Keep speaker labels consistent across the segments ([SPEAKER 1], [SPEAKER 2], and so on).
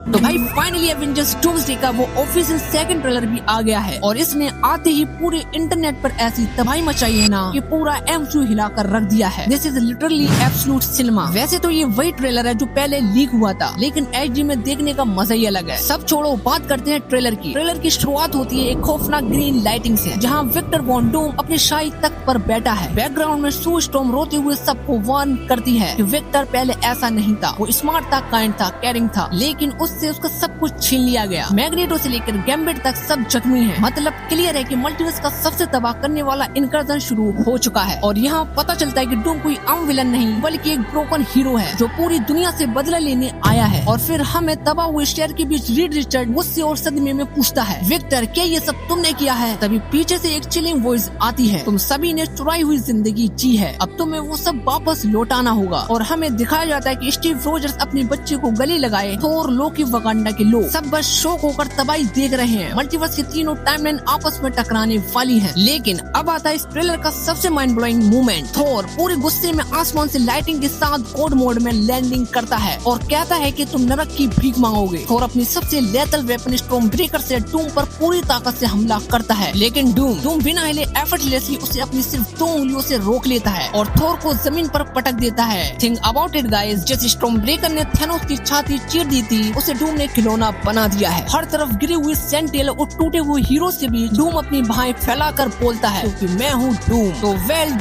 [SPEAKER 1] तो भाई finally Avengers doomsday का वो ऑफिशियल सेकंड ट्रेलर भी आ गया है और इसने आते ही पूरे इंटरनेट पर ऐसी तबाही मचाई है ना कि पूरा एमसीयू हिलाकर रख दिया है। This is literally absolute cinema. वैसे तो ये वही ट्रेलर है जो पहले लीक हुआ था, लेकिन एचडी में देखने का मजा ही अलग है। सब छोड़ो, बात करते हैं ट्रेलर की। ट्रेलर की शुरुआत होती है एक खौफनाक ग्रीन लाइटिंग से, जहाँ विक्टर वॉन डूम अपने शाही तख्त पर बैठा है। बैकग्राउंड में सू स्टॉर्म रोते हुए सबको वार्न करती है कि विक्टर पहले ऐसा नहीं था, वो स्मार्ट था, काइंड था, केयरिंग था, लेकिन उससे उसका सब कुछ छीन लिया गया। मैग्नेटो से लेकर गैम्बिट तक सब जख्मी हैं। मतलब क्लियर है कि मल्टीवर्स का सबसे तबाह करने वाला इनकर्जन शुरू हो चुका है। और यहाँ पता चलता है कि डूम कोई आम विलन नहीं बल्कि एक ब्रोकन हीरो है जो पूरी दुनिया से बदला लेने आया है। और फिर हमें तबाह हुए शहर के बीच रीड रिचर्ड गुस्से और सदमे में पूछता है, विक्टर क्या ये सब तुमने किया है? तभी पीछे से एक चिलिंग वॉइस आती है, तुम सभी ने चुराई हुई जिंदगी जी है, अब तुम्हें वो सब वापस लौटाना होगा। और हमें दिखाया जाता है कि स्टीव रोजर्स अपने बच्चे को गले लगाए, थोर, लोकी, वकांडा के लोग सब बस शौक होकर तबाही देख रहे हैं। मल्टीवर्स की तीनों टाइमलाइन आपस में टकराने वाली है। लेकिन अब आता है इस ट्रेलर का सबसे माइंड ब्लोइंग मोमेंट। थोर पूरे गुस्से में आसमान से लाइटिंग के साथ कोड मोड में लैंडिंग करता है और कहता है कि तुम नरक की भीख मांगोगे। थोर अपनी सबसे लेथल वेपन स्टॉर्म ब्रेकर से डूम पर पूरी ताकत से हमला करता है, लेकिन डूम बिना हिले एफर्टलेसली उसे अपनी सिर्फ 2 उंगलियों से रोक लेता है और थोर को जमीन पर पटक देता है। थिंक अबाउट इट गाइस, जैसे स्टॉर्म ब्रेकर ने थैनोस की छाती चीर दी थी, उसे डूम ने खिलौना बना दिया है। हर तरफ गिरे हुए सेंटियल और टूटे हुए हीरो के बीच डूम अपनी बाहें फैलाकर बोलता है, क्योंकि मैं हूँ डूम। तो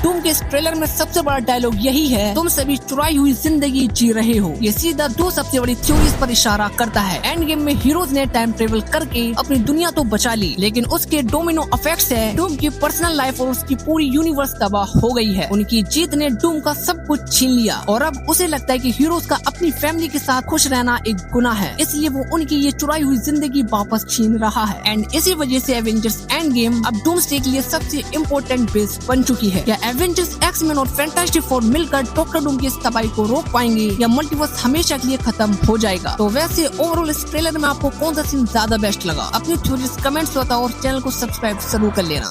[SPEAKER 1] डूम के इस ट्रेलर में सबसे बड़ा डायलॉग यही है, तुम सभी चुराई हुई जिंदगी जी रहे हो। ये सीधा 2 सबसे बड़ी थ्योरीज पर इशारा करता है। एंड गेम में हीरोज ने टाइम ट्रेवल करके अपनी दुनिया तो बचा ली, लेकिन उसके डोमिनो इफेक्ट्स है डूम की पर्सनल लाइफ और उसकी पूरी यूनिवर्स तबाह हो गई है। उनकी जीत ने डूम का सब कुछ छीन लिया और अब उसे लगता है कि हीरोज का अपनी फैमिली के साथ खुश रहना एक गुनाह है, इसलिए वो उनकी ये चुराई हुई जिंदगी वापस छीन रहा है। एंड इसी वजह से एवेंजर्स एंड गेम अब डूम्सडे के लिए सबसे इम्पोर्टेंट बेस बन चुकी है। क्या एवेंजर्स, एक्स-मैन और फैंटास्टिक फोर मिलकर डॉक्टर डूम की इस तबाही को रोक पाएंगे या मल्टीवर्स हमेशा के लिए खत्म हो जाएगा? तो वैसे ओवरऑल इस ट्रेलर में आपको कौन सा सीन ज्यादा बेस्ट लगा? अपनी थ्योरीज कमेंट्स बताओ और चैनल को सब्सक्राइब जरूर कर लेना।